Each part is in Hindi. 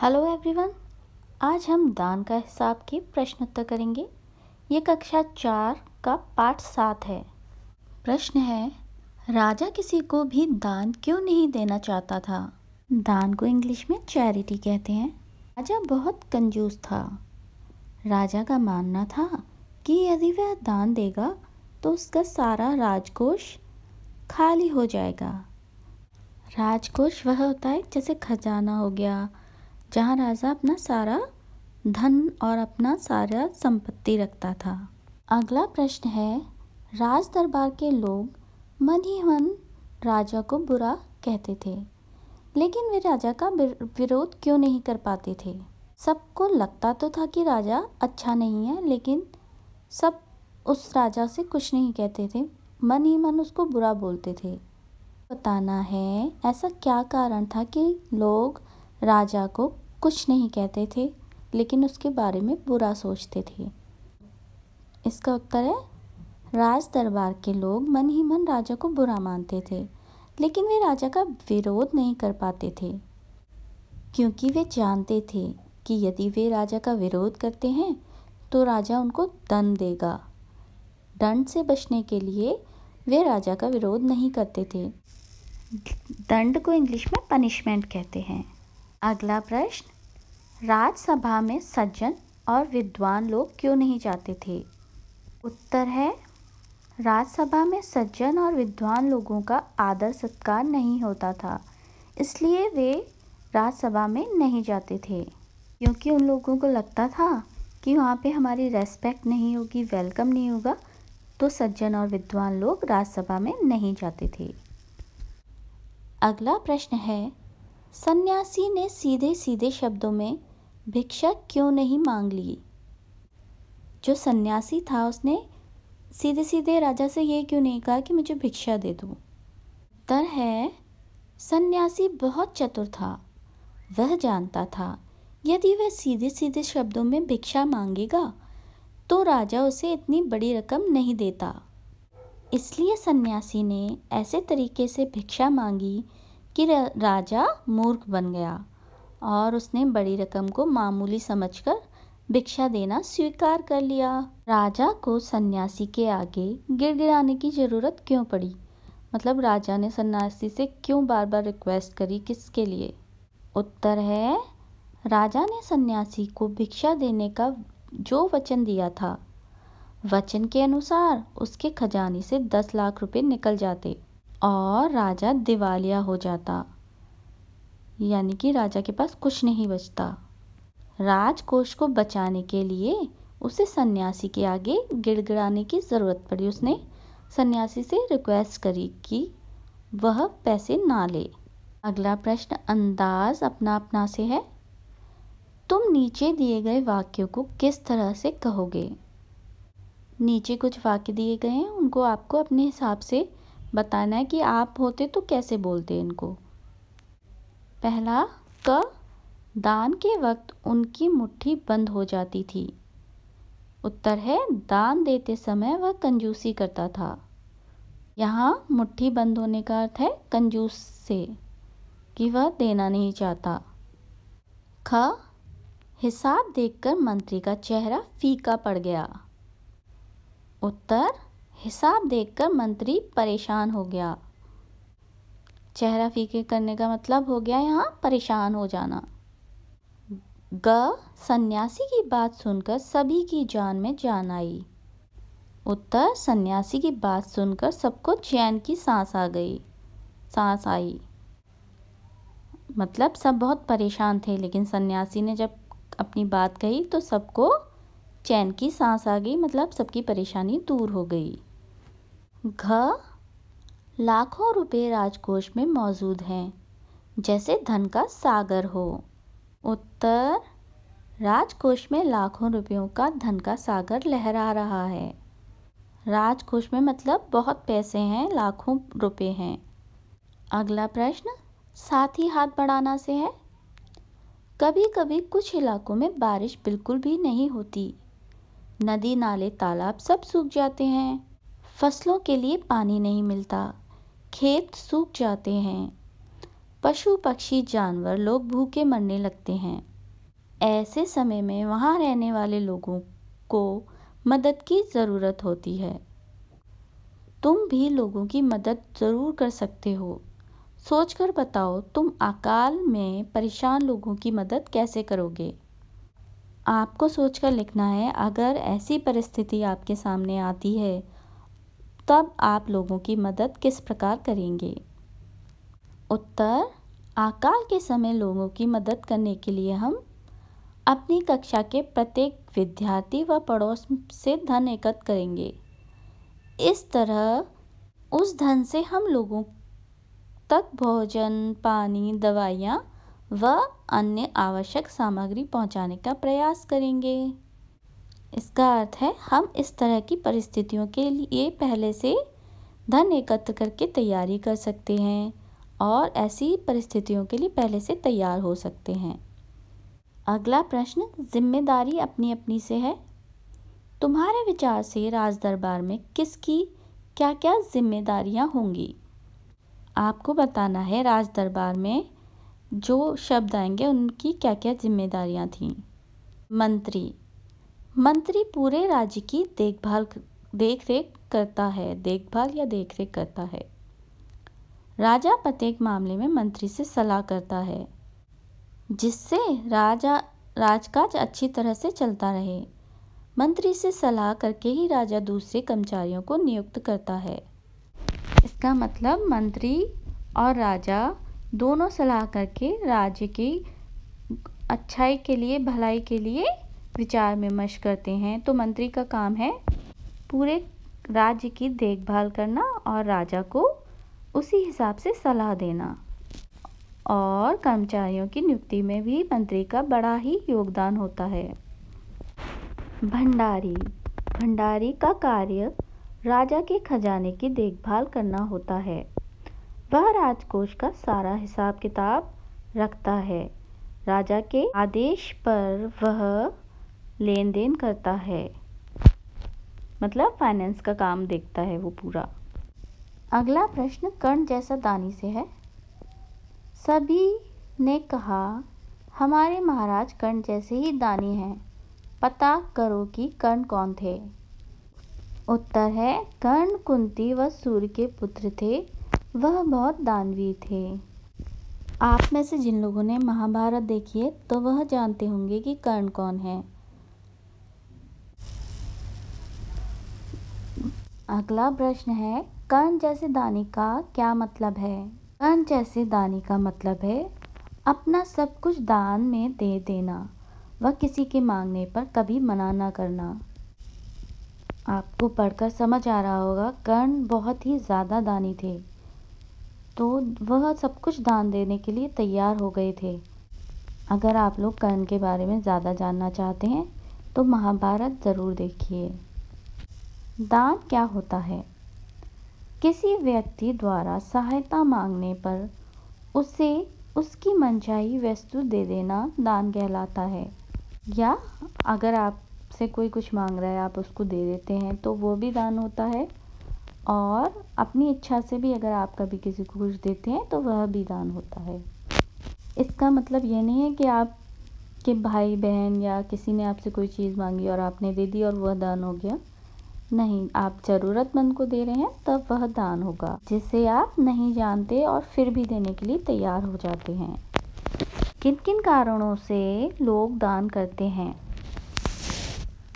Hello everyone. आज हम दान का हिसाब के प्रश्न उत्तर करेंगे। ये कक्षा 4 का पाठ 7 है। प्रश्न है, राजा किसी को भी दान क्यों नहीं देना चाहता था? दान को इंग्लिश में चैरिटी कहते हैं। राजा बहुत कंजूस था। राजा का मानना था कि यदि वह दान देगा तो उसका सारा राजकोष खाली हो जाएगा। राजकोष वह होता है जैसे खजाना हो गया, जहाँ राजा अपना सारा धन और अपना सारा संपत्ति रखता था। अगला प्रश्न है, राज दरबार के लोग मन ही मन राजा को बुरा कहते थे, लेकिन वे राजा का विरोध क्यों नहीं कर पाते थे? सबको लगता तो था कि राजा अच्छा नहीं है, लेकिन सब उस राजा से कुछ नहीं कहते थे, मन ही मन उसको बुरा बोलते थे। बताना है ऐसा क्या कारण था कि लोग राजा को कुछ नहीं कहते थे लेकिन उसके बारे में बुरा सोचते थे। इसका उत्तर है, राज दरबार के लोग मन ही मन राजा को बुरा मानते थे, लेकिन वे राजा का विरोध नहीं कर पाते थे, क्योंकि वे जानते थे कि यदि वे राजा का विरोध करते हैं तो राजा उनको दंड देगा। दंड से बचने के लिए वे राजा का विरोध नहीं करते थे। दंड को इंग्लिश में पनिशमेंट कहते हैं। अगला प्रश्न, राजसभा में सज्जन और विद्वान लोग क्यों नहीं जाते थे? उत्तर है, राजसभा में सज्जन और विद्वान लोगों का आदर सत्कार नहीं होता था, इसलिए वे राजसभा में नहीं जाते थे, क्योंकि उन लोगों को लगता था कि वहाँ पे हमारी रेस्पेक्ट नहीं होगी, वेलकम नहीं होगा, तो सज्जन और विद्वान लोग राजसभा में नहीं जाते थे। अगला प्रश्न है, सन्यासी ने सीधे सीधे शब्दों में भिक्षा क्यों नहीं मांग ली? जो सन्यासी था उसने सीधे सीधे राजा से ये क्यों नहीं कहा कि मुझे भिक्षा दे दो? उत्तर है, सन्यासी बहुत चतुर था। वह जानता था यदि वह सीधे सीधे शब्दों में भिक्षा मांगेगा तो राजा उसे इतनी बड़ी रकम नहीं देता। इसलिए सन्यासी ने ऐसे तरीके से भिक्षा मांगी कि राजा मूर्ख बन गया और उसने बड़ी रकम को मामूली समझकर भिक्षा देना स्वीकार कर लिया। राजा को सन्यासी के आगे गिड़गिड़ाने की ज़रूरत क्यों पड़ी? मतलब राजा ने सन्यासी से क्यों बार बार रिक्वेस्ट करी, किसके लिए? उत्तर है, राजा ने सन्यासी को भिक्षा देने का जो वचन दिया था, वचन के अनुसार उसके खजाने से 10 लाख रुपए निकल जाते और राजा दिवालिया हो जाता, यानी कि राजा के पास कुछ नहीं बचता। राजकोष को बचाने के लिए उसे सन्यासी के आगे गिड़गिड़ाने की ज़रूरत पड़ी। उसने सन्यासी से रिक्वेस्ट करी कि वह पैसे ना ले। अगला प्रश्न अंदाज अपना अपना से है। तुम नीचे दिए गए वाक्यों को किस तरह से कहोगे? नीचे कुछ वाक्य दिए गए हैं, उनको आपको अपने हिसाब से बताना है कि आप होते तो कैसे बोलते इनको। पहला, क, दान के वक्त उनकी मुट्ठी बंद हो जाती थी। उत्तर है, दान देते समय वह कंजूसी करता था। यहाँ मुट्ठी बंद होने का अर्थ है कंजूस से, कि वह देना नहीं चाहता। ख, हिसाब देखकर मंत्री का चेहरा फीका पड़ गया। उत्तर, हिसाब देखकर मंत्री परेशान हो गया। चेहरा फीके करने का मतलब हो गया यहाँ परेशान हो जाना। ग, सन्यासी की बात सुनकर सभी की जान में जान आई। उत्तर, सन्यासी की बात सुनकर सबको चैन की सांस आई। मतलब सब बहुत परेशान थे, लेकिन सन्यासी ने जब अपनी बात कही तो सबको चैन की सांस आ गई, मतलब सबकी परेशानी दूर हो गई। घ, लाखों रुपए राजकोष में मौजूद हैं, जैसे धन का सागर हो। उत्तर, राजकोष में लाखों रुपयों का धन का सागर लहरा रहा है। राजकोष में मतलब बहुत पैसे हैं, लाखों रुपए हैं। अगला प्रश्न साथ ही हाथ बढ़ाना से है। कभी कभी कुछ इलाकों में बारिश बिल्कुल भी नहीं होती। नदी नाले तालाब सब सूख जाते हैं। फसलों के लिए पानी नहीं मिलता। खेत सूख जाते हैं। पशु पक्षी जानवर लोग भूखे मरने लगते हैं। ऐसे समय में वहाँ रहने वाले लोगों को मदद की ज़रूरत होती है। तुम भी लोगों की मदद ज़रूर कर सकते हो। सोचकर बताओ, तुम अकाल में परेशान लोगों की मदद कैसे करोगे? आपको सोचकर लिखना है, अगर ऐसी परिस्थिति आपके सामने आती है तब आप लोगों की मदद किस प्रकार करेंगे? उत्तर: अकाल के समय लोगों की मदद करने के लिए हम अपनी कक्षा के प्रत्येक विद्यार्थी व पड़ोस से धन एकत्र करेंगे। इस तरह उस धन से हम लोगों तक भोजन, पानी, दवाइयाँ व अन्य आवश्यक सामग्री पहुँचाने का प्रयास करेंगे। इसका अर्थ है, हम इस तरह की परिस्थितियों के लिए पहले से धन एकत्र करके तैयारी कर सकते हैं और ऐसी परिस्थितियों के लिए पहले से तैयार हो सकते हैं। अगला प्रश्न, जिम्मेदारी अपनी अपनी से है। तुम्हारे विचार से राज दरबार में किसकी क्या क्या जिम्मेदारियां होंगी? आपको बताना है राज दरबार में जो शब्द आएंगे उनकी क्या क्या जिम्मेदारियां थीं। मंत्री: मंत्री पूरे राज्य की देखरेख करता है। राजा प्रत्येक मामले में मंत्री से सलाह करता है जिससे राजकाज अच्छी तरह से चलता रहे। मंत्री से सलाह करके ही राजा दूसरे कर्मचारियों को नियुक्त करता है। इसका मतलब मंत्री और राजा दोनों सलाह करके राज्य की अच्छाई के लिए, भलाई के लिए विचार विमर्श करते हैं। तो मंत्री का काम है पूरे राज्य की देखभाल करना और राजा को उसी हिसाब से सलाह देना। और कर्मचारियों की नियुक्ति में भी मंत्री का बड़ा ही योगदान होता है। भंडारी का कार्य राजा के खजाने की देखभाल करना होता है। वह राजकोष का सारा हिसाब किताब रखता है। राजा के आदेश पर वह लेन देन करता है, मतलब फाइनेंस का काम देखता है वो पूरा। अगला प्रश्न कर्ण जैसा दानी से है। सभी ने कहा, हमारे महाराज कर्ण जैसे ही दानी हैं। पता करो कि कर्ण कौन थे? उत्तर है, कर्ण कुंती व सूर्य के पुत्र थे। वह बहुत दानवीर थे। आप में से जिन लोगों ने महाभारत देखी है तो वह जानते होंगे कि कर्ण कौन है। अगला प्रश्न है, कर्ण जैसे दानी का क्या मतलब है? कर्ण जैसे दानी का मतलब है अपना सब कुछ दान में दे देना व किसी के मांगने पर कभी मना न करना। आपको पढ़कर समझ आ रहा होगा, कर्ण बहुत ही ज़्यादा दानी थे, तो वह सब कुछ दान देने के लिए तैयार हो गए थे। अगर आप लोग कर्ण के बारे में ज़्यादा जानना चाहते हैं तो महाभारत ज़रूर देखिए। दान क्या होता है? किसी व्यक्ति द्वारा सहायता मांगने पर उसे उसकी मनचाही वस्तु दे देना दान कहलाता है। या अगर आपसे कोई कुछ मांग रहा है, आप उसको दे देते हैं तो वो भी दान होता है। और अपनी इच्छा से भी अगर आप कभी किसी को कुछ देते हैं तो वह भी दान होता है। इसका मतलब ये नहीं है कि आपके भाई बहन या किसी ने आपसे कोई चीज़ मांगी और आपने दे दी और वह दान हो गया। नहीं, आप ज़रूरतमंद को दे रहे हैं तब वह दान होगा, जिसे आप नहीं जानते और फिर भी देने के लिए तैयार हो जाते हैं। किन किन कारणों से लोग दान करते हैं?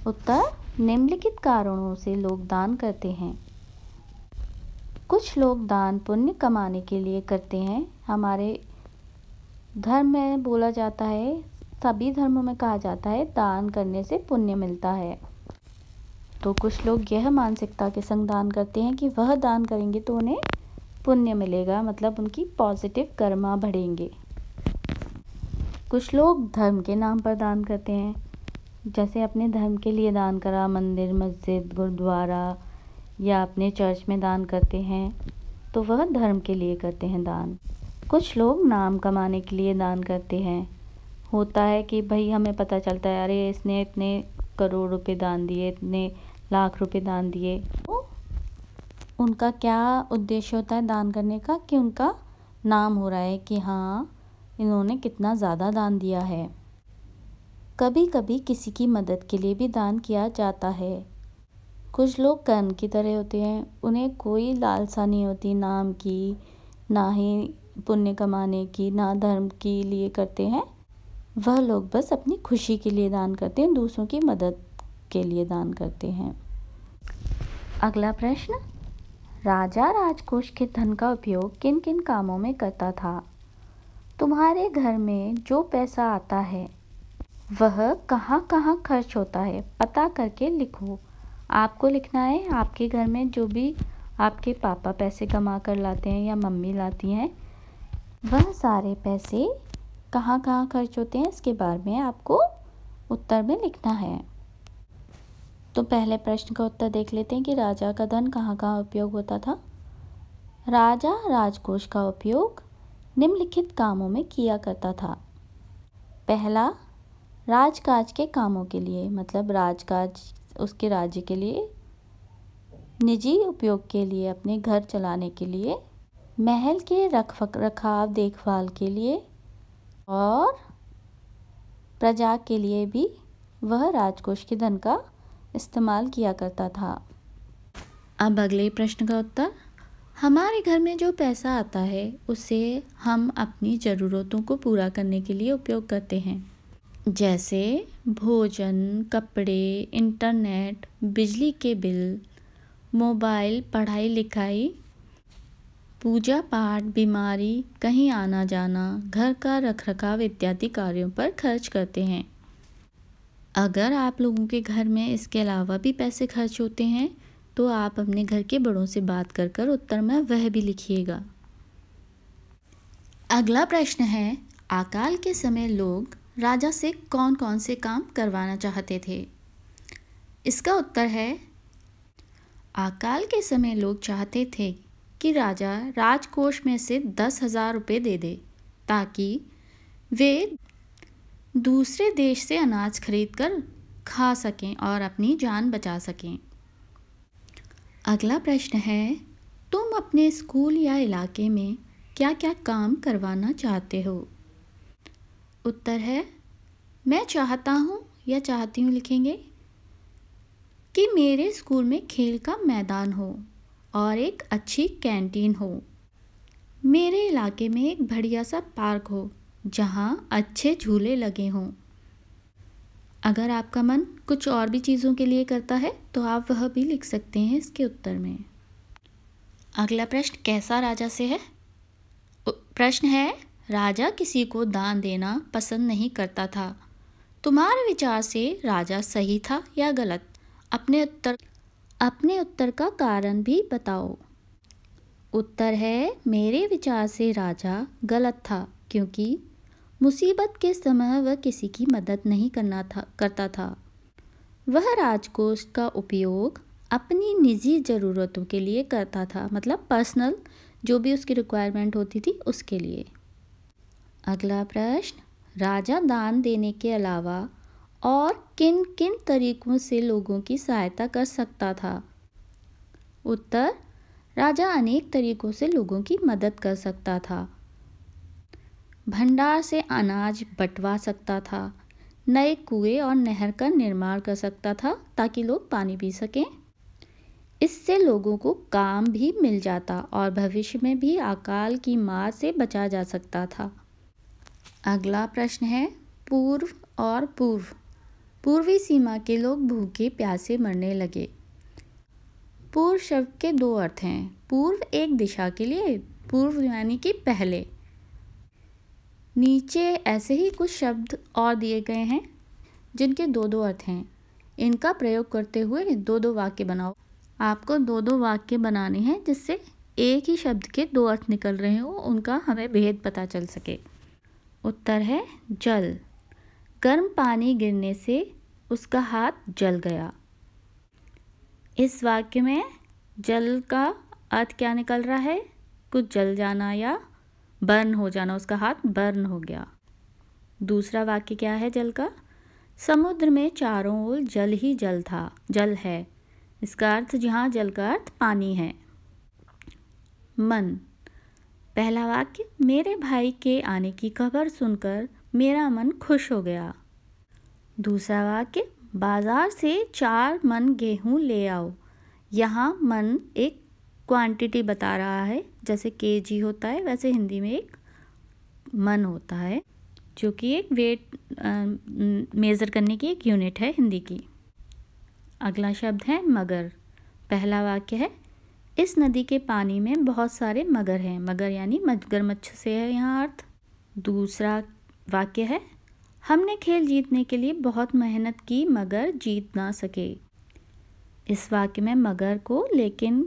उत्तर, निम्नलिखित कारणों से लोग दान करते हैं। कुछ लोग दान पुण्य कमाने के लिए करते हैं। हमारे धर्म में बोला जाता है, सभी धर्मों में कहा जाता है, दान करने से पुण्य मिलता है। तो कुछ लोग यह मानसिकता के संग दान करते हैं कि वह दान करेंगे तो उन्हें पुण्य मिलेगा, मतलब उनकी पॉजिटिव कर्मा बढ़ेंगे। कुछ लोग धर्म के नाम पर दान करते हैं, जैसे अपने धर्म के लिए दान करा, मंदिर, मस्जिद, गुरुद्वारा या अपने चर्च में दान करते हैं, तो वह धर्म के लिए करते हैं दान। कुछ लोग नाम कमाने के लिए दान करते हैं। होता है कि भाई हमें पता चलता है, अरे इसने इतने करोड़ रुपए दान दिए, इतने लाख रुपए दान दिए। तो उनका क्या उद्देश्य होता है दान करने का, कि उनका नाम हो रहा है कि हाँ, इन्होंने कितना ज़्यादा दान दिया है। कभी कभी किसी की मदद के लिए भी दान किया जाता है। कुछ लोग कर्ण की तरह होते हैं, उन्हें कोई लालसा नहीं होती नाम की, ना ही पुण्य कमाने की, ना धर्म के लिए करते हैं। वह लोग बस अपनी खुशी के लिए दान करते हैं, दूसरों की मदद के लिए दान करते हैं। अगला प्रश्न, राजा राजकोष के धन का उपयोग किन किन कामों में करता था? तुम्हारे घर में जो पैसा आता है वह कहाँ कहाँ खर्च होता है, पता करके लिखो। आपको लिखना है आपके घर में जो भी आपके पापा पैसे कमा कर लाते हैं या मम्मी लाती हैं, वह सारे पैसे कहाँ कहाँ खर्च होते हैं, इसके बारे में आपको उत्तर में लिखना है। तो पहले प्रश्न का उत्तर देख लेते हैं कि राजा का धन कहाँ कहाँ उपयोग होता था। राजा राजकोष का उपयोग निम्नलिखित कामों में किया करता था। पहला, राजकाज के कामों के लिए, मतलब राजकाज उसके राज्य के लिए, निजी उपयोग के लिए, अपने घर चलाने के लिए, महल के रखाव देखभाल के लिए और प्रजा के लिए भी वह राजकोष के धन का इस्तेमाल किया करता था। अब अगले प्रश्न का उत्तर, हमारे घर में जो पैसा आता है उसे हम अपनी ज़रूरतों को पूरा करने के लिए उपयोग करते हैं, जैसे भोजन, कपड़े, इंटरनेट, बिजली के बिल, मोबाइल, पढ़ाई लिखाई, पूजा पाठ, बीमारी, कहीं आना जाना, घर का रखरखाव इत्यादि कार्यों पर खर्च करते हैं। अगर आप लोगों के घर में इसके अलावा भी पैसे खर्च होते हैं तो आप अपने घर के बड़ों से बात कर उत्तर में वह भी लिखिएगा। अगला प्रश्न है, अकाल के समय लोग राजा से कौन कौन से काम करवाना चाहते थे? इसका उत्तर है, अकाल के समय लोग चाहते थे कि राजा राजकोष में से 10,000 रुपये दे दे ताकि वे दूसरे देश से अनाज खरीद कर खा सकें और अपनी जान बचा सकें। अगला प्रश्न है, तुम अपने स्कूल या इलाके में क्या क्या काम करवाना चाहते हो? उत्तर है, मैं चाहता हूँ या चाहती हूँ लिखेंगे कि मेरे स्कूल में खेल का मैदान हो और एक अच्छी कैंटीन हो। मेरे इलाके में एक बढ़िया सा पार्क हो जहाँ अच्छे झूले लगे हों। अगर आपका मन कुछ और भी चीज़ों के लिए करता है तो आप वह भी लिख सकते हैं इसके उत्तर में। अगला प्रश्न कैसा राजा से है? प्रश्न है, राजा किसी को दान देना पसंद नहीं करता था। तुम्हारे विचार से राजा सही था या गलत? अपने उत्तर का कारण भी बताओ। उत्तर है, मेरे विचार से राजा गलत था क्योंकि मुसीबत के समय वह किसी की मदद नहीं करता था। वह राजकोष का उपयोग अपनी निजी ज़रूरतों के लिए करता था, मतलब पर्सनल जो भी उसकी रिक्वायरमेंट होती थी उसके लिए। अगला प्रश्न, राजा दान देने के अलावा और किन किन तरीकों से लोगों की सहायता कर सकता था? उत्तर, राजा अनेक तरीकों से लोगों की मदद कर सकता था। भंडार से अनाज बंटवा सकता था, नए कुएं और नहर का निर्माण कर सकता था ताकि लोग पानी पी सकें। इससे लोगों को काम भी मिल जाता और भविष्य में भी अकाल की मार से बचा जा सकता था। अगला प्रश्न है, पूर्व और पूर्व। पूर्वी सीमा के लोग भूखे प्यासे मरने लगे। पूर्व शब्द के दो अर्थ हैं। पूर्व एक दिशा के लिए, पूर्व यानी कि पहले। नीचे ऐसे ही कुछ शब्द और दिए गए हैं जिनके दो दो अर्थ हैं। इनका प्रयोग करते हुए दो दो वाक्य बनाओ। आपको दो दो वाक्य बनाने हैं जिससे एक ही शब्द के दो अर्थ निकल रहे हो, उनका हमें भेद पता चल सके। उत्तर है जल। गर्म पानी गिरने से उसका हाथ जल गया। इस वाक्य में जल का अर्थ क्या निकल रहा है? कुछ जल जाना या बर्न हो जाना, उसका हाथ बर्न हो गया। दूसरा वाक्य क्या है जल का? समुद्र में चारों ओर जल ही जल था, जल है। इसका अर्थ, जहाँ जल का अर्थ पानी है। मन। पहला वाक्य, मेरे भाई के आने की खबर सुनकर मेरा मन खुश हो गया। दूसरा वाक्य, बाजार से 4 मन गेहूँ ले आओ। यहाँ मन एक क्वांटिटी बता रहा है, जैसे केजी होता है वैसे हिंदी में एक मन होता है, जो कि एक वेट मेज़र करने की एक यूनिट है हिंदी की। अगला शब्द है मगर। पहला वाक्य है, इस नदी के पानी में बहुत सारे मगर हैं। मगर यानी मगरमच्छ से है यहाँ अर्थ। दूसरा वाक्य है, हमने खेल जीतने के लिए बहुत मेहनत की मगर जीत ना सके। इस वाक्य में मगर को लेकिन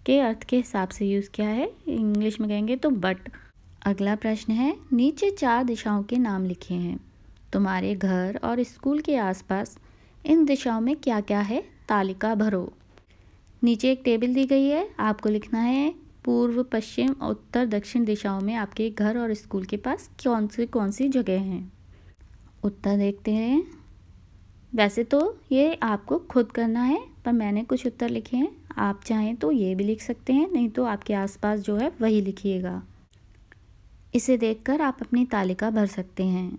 के अर्थ के हिसाब से यूज़ किया है, इंग्लिश में कहेंगे तो बट। अगला प्रश्न है, नीचे 4 दिशाओं के नाम लिखे हैं। तुम्हारे घर और स्कूल के आसपास इन दिशाओं में क्या क्या है, तालिका भरो। नीचे एक टेबल दी गई है, आपको लिखना है पूर्व, पश्चिम, उत्तर, दक्षिण दिशाओं में आपके घर और स्कूल के पास कौन सी जगह हैं। उत्तर देखते हैं। वैसे तो ये आपको खुद करना है, पर मैंने कुछ उत्तर लिखे हैं। आप चाहें तो ये भी लिख सकते हैं, नहीं तो आपके आसपास जो है वही लिखिएगा। इसे देखकर आप अपनी तालिका भर सकते हैं।